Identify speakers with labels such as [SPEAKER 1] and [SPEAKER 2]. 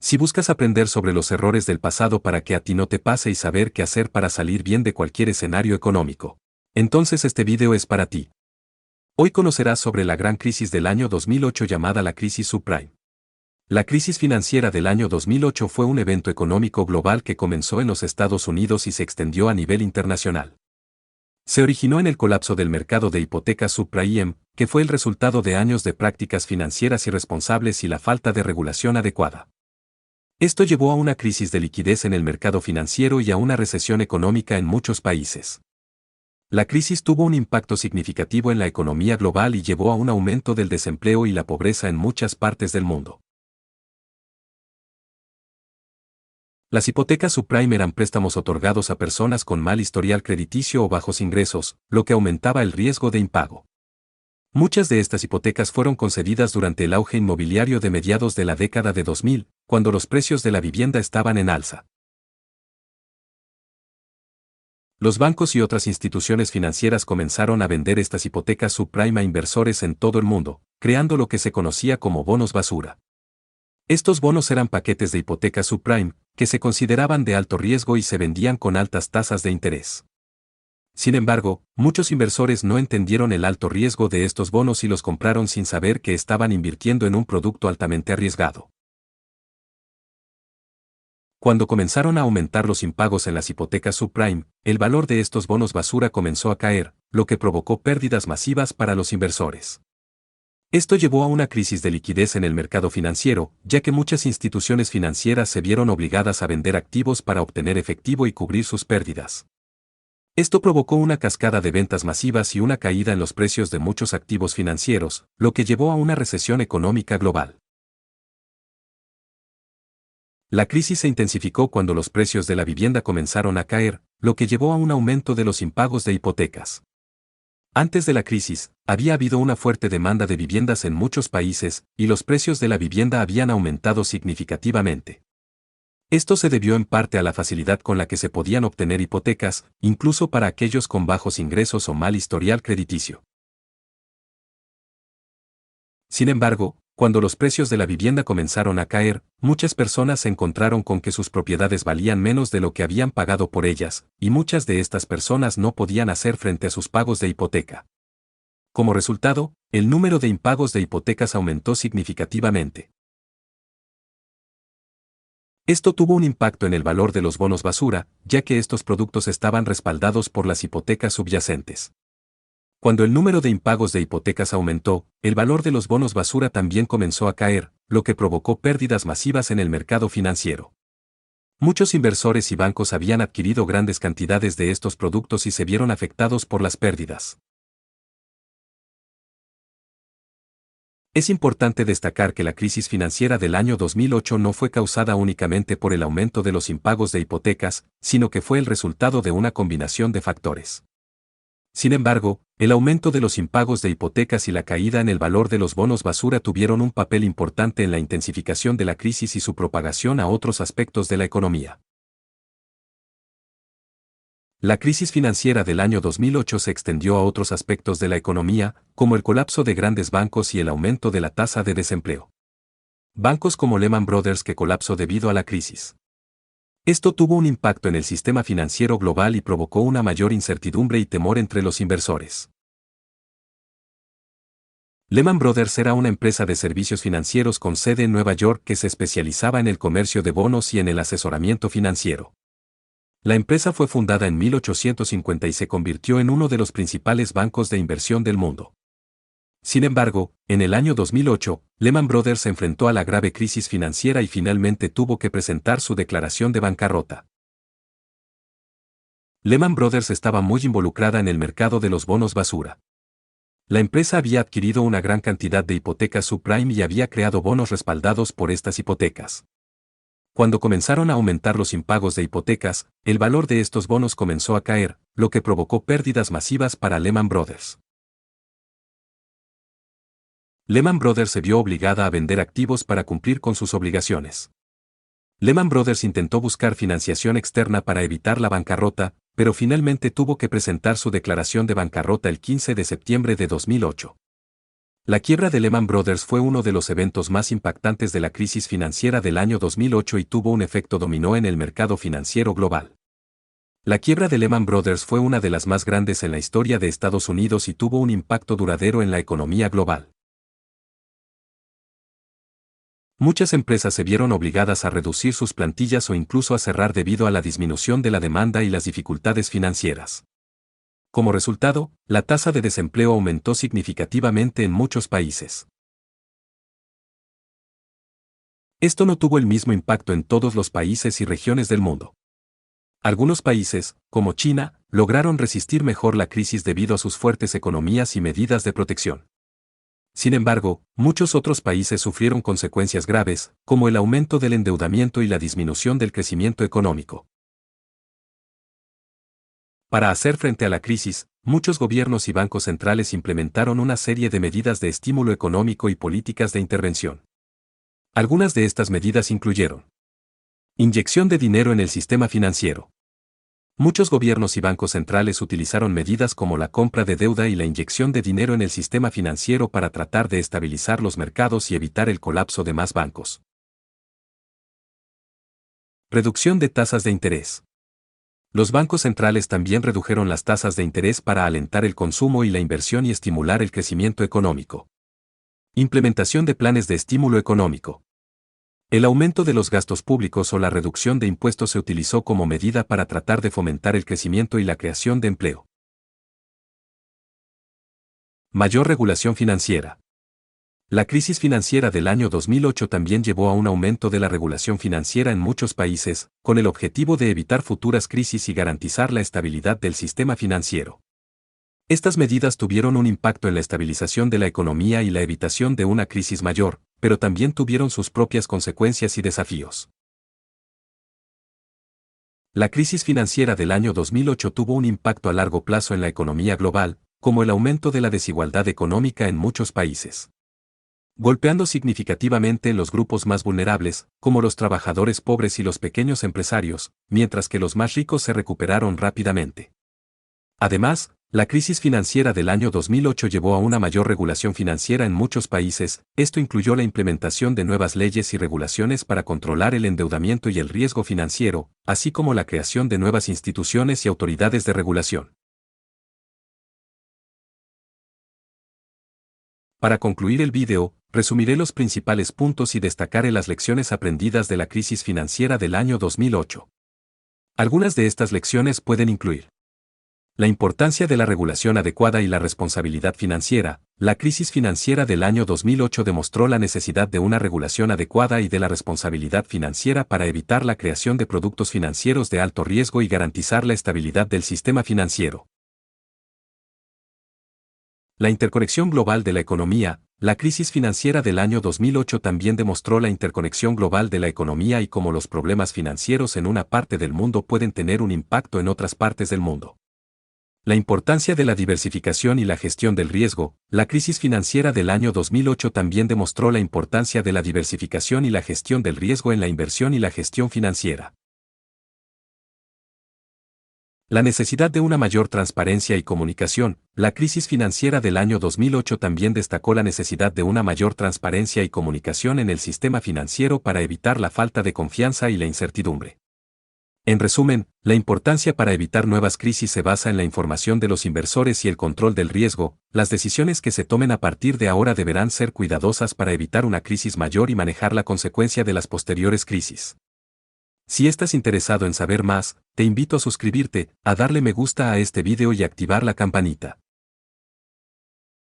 [SPEAKER 1] Si buscas aprender sobre los errores del pasado para que a ti no te pase y saber qué hacer para salir bien de cualquier escenario económico, entonces este video es para ti. Hoy conocerás sobre la gran crisis del año 2008 llamada la crisis subprime. La crisis financiera del año 2008 fue un evento económico global que comenzó en los Estados Unidos y se extendió a nivel internacional. Se originó en el colapso del mercado de hipotecas subprime, que fue el resultado de años de prácticas financieras irresponsables y la falta de regulación adecuada. Esto llevó a una crisis de liquidez en el mercado financiero y a una recesión económica en muchos países. La crisis tuvo un impacto significativo en la economía global y llevó a un aumento del desempleo y la pobreza en muchas partes del mundo. Las hipotecas subprime eran préstamos otorgados a personas con mal historial crediticio o bajos ingresos, lo que aumentaba el riesgo de impago. Muchas de estas hipotecas fueron concedidas durante el auge inmobiliario de mediados de la década de 2000, cuando los precios de la vivienda estaban en alza. Los bancos y otras instituciones financieras comenzaron a vender estas hipotecas subprime a inversores en todo el mundo, creando lo que se conocía como bonos basura. Estos bonos eran paquetes de hipotecas subprime, que se consideraban de alto riesgo y se vendían con altas tasas de interés. Sin embargo, muchos inversores no entendieron el alto riesgo de estos bonos y los compraron sin saber que estaban invirtiendo en un producto altamente arriesgado. Cuando comenzaron a aumentar los impagos en las hipotecas subprime, el valor de estos bonos basura comenzó a caer, lo que provocó pérdidas masivas para los inversores. Esto llevó a una crisis de liquidez en el mercado financiero, ya que muchas instituciones financieras se vieron obligadas a vender activos para obtener efectivo y cubrir sus pérdidas. Esto provocó una cascada de ventas masivas y una caída en los precios de muchos activos financieros, lo que llevó a una recesión económica global. La crisis se intensificó cuando los precios de la vivienda comenzaron a caer, lo que llevó a un aumento de los impagos de hipotecas. Antes de la crisis, había habido una fuerte demanda de viviendas en muchos países, y los precios de la vivienda habían aumentado significativamente. Esto se debió en parte a la facilidad con la que se podían obtener hipotecas, incluso para aquellos con bajos ingresos o mal historial crediticio. Sin embargo, cuando los precios de la vivienda comenzaron a caer, muchas personas se encontraron con que sus propiedades valían menos de lo que habían pagado por ellas, y muchas de estas personas no podían hacer frente a sus pagos de hipoteca. Como resultado, el número de impagos de hipotecas aumentó significativamente. Esto tuvo un impacto en el valor de los bonos basura, ya que estos productos estaban respaldados por las hipotecas subyacentes. Cuando el número de impagos de hipotecas aumentó, el valor de los bonos basura también comenzó a caer, lo que provocó pérdidas masivas en el mercado financiero. Muchos inversores y bancos habían adquirido grandes cantidades de estos productos y se vieron afectados por las pérdidas. Es importante destacar que la crisis financiera del año 2008 no fue causada únicamente por el aumento de los impagos de hipotecas, sino que fue el resultado de una combinación de factores. Sin embargo, el aumento de los impagos de hipotecas y la caída en el valor de los bonos basura tuvieron un papel importante en la intensificación de la crisis y su propagación a otros aspectos de la economía. La crisis financiera del año 2008 se extendió a otros aspectos de la economía, como el colapso de grandes bancos y el aumento de la tasa de desempleo. Bancos como Lehman Brothers que colapsó debido a la crisis. Esto tuvo un impacto en el sistema financiero global y provocó una mayor incertidumbre y temor entre los inversores. Lehman Brothers era una empresa de servicios financieros con sede en Nueva York que se especializaba en el comercio de bonos y en el asesoramiento financiero. La empresa fue fundada en 1850 y se convirtió en uno de los principales bancos de inversión del mundo. Sin embargo, en el año 2008, Lehman Brothers se enfrentó a la grave crisis financiera y finalmente tuvo que presentar su declaración de bancarrota. Lehman Brothers estaba muy involucrada en el mercado de los bonos basura. La empresa había adquirido una gran cantidad de hipotecas subprime y había creado bonos respaldados por estas hipotecas. Cuando comenzaron a aumentar los impagos de hipotecas, el valor de estos bonos comenzó a caer, lo que provocó pérdidas masivas para Lehman Brothers. Lehman Brothers se vio obligada a vender activos para cumplir con sus obligaciones. Lehman Brothers intentó buscar financiación externa para evitar la bancarrota, pero finalmente tuvo que presentar su declaración de bancarrota el 15 de septiembre de 2008. La quiebra de Lehman Brothers fue uno de los eventos más impactantes de la crisis financiera del año 2008 y tuvo un efecto dominó en el mercado financiero global. La quiebra de Lehman Brothers fue una de las más grandes en la historia de Estados Unidos y tuvo un impacto duradero en la economía global. Muchas empresas se vieron obligadas a reducir sus plantillas o incluso a cerrar debido a la disminución de la demanda y las dificultades financieras. Como resultado, la tasa de desempleo aumentó significativamente en muchos países. Esto no tuvo el mismo impacto en todos los países y regiones del mundo. Algunos países, como China, lograron resistir mejor la crisis debido a sus fuertes economías y medidas de protección. Sin embargo, muchos otros países sufrieron consecuencias graves, como el aumento del endeudamiento y la disminución del crecimiento económico. Para hacer frente a la crisis, muchos gobiernos y bancos centrales implementaron una serie de medidas de estímulo económico y políticas de intervención. Algunas de estas medidas incluyeron: inyección de dinero en el sistema financiero. Muchos gobiernos y bancos centrales utilizaron medidas como la compra de deuda y la inyección de dinero en el sistema financiero para tratar de estabilizar los mercados y evitar el colapso de más bancos. Reducción de tasas de interés. Los bancos centrales también redujeron las tasas de interés para alentar el consumo y la inversión y estimular el crecimiento económico. Implementación de planes de estímulo económico. El aumento de los gastos públicos o la reducción de impuestos se utilizó como medida para tratar de fomentar el crecimiento y la creación de empleo. Mayor regulación financiera. La crisis financiera del año 2008 también llevó a un aumento de la regulación financiera en muchos países, con el objetivo de evitar futuras crisis y garantizar la estabilidad del sistema financiero. Estas medidas tuvieron un impacto en la estabilización de la economía y la evitación de una crisis mayor, pero también tuvieron sus propias consecuencias y desafíos. La crisis financiera del año 2008 tuvo un impacto a largo plazo en la economía global, como el aumento de la desigualdad económica en muchos países, golpeando significativamente en los grupos más vulnerables, como los trabajadores pobres y los pequeños empresarios, mientras que los más ricos se recuperaron rápidamente. Además, la crisis financiera del año 2008 llevó a una mayor regulación financiera en muchos países. Esto incluyó la implementación de nuevas leyes y regulaciones para controlar el endeudamiento y el riesgo financiero, así como la creación de nuevas instituciones y autoridades de regulación. Para concluir el vídeo, resumiré los principales puntos y destacaré las lecciones aprendidas de la crisis financiera del año 2008. Algunas de estas lecciones pueden incluir: la importancia de la regulación adecuada y la responsabilidad financiera. La crisis financiera del año 2008 demostró la necesidad de una regulación adecuada y de la responsabilidad financiera para evitar la creación de productos financieros de alto riesgo y garantizar la estabilidad del sistema financiero. La interconexión global de la economía. La crisis financiera del año 2008 también demostró la interconexión global de la economía y cómo los problemas financieros en una parte del mundo pueden tener un impacto en otras partes del mundo. La importancia de la diversificación y la gestión del riesgo. La crisis financiera del año 2008 también demostró la importancia de la diversificación y la gestión del riesgo en la inversión y la gestión financiera. La necesidad de una mayor transparencia y comunicación. La crisis financiera del año 2008 también destacó la necesidad de una mayor transparencia y comunicación en el sistema financiero para evitar la falta de confianza y la incertidumbre. En resumen, la importancia para evitar nuevas crisis se basa en la información de los inversores y el control del riesgo. Las decisiones que se tomen a partir de ahora deberán ser cuidadosas para evitar una crisis mayor y manejar la consecuencia de las posteriores crisis. Si estás interesado en saber más, te invito a suscribirte, a darle me gusta a este video y activar la campanita.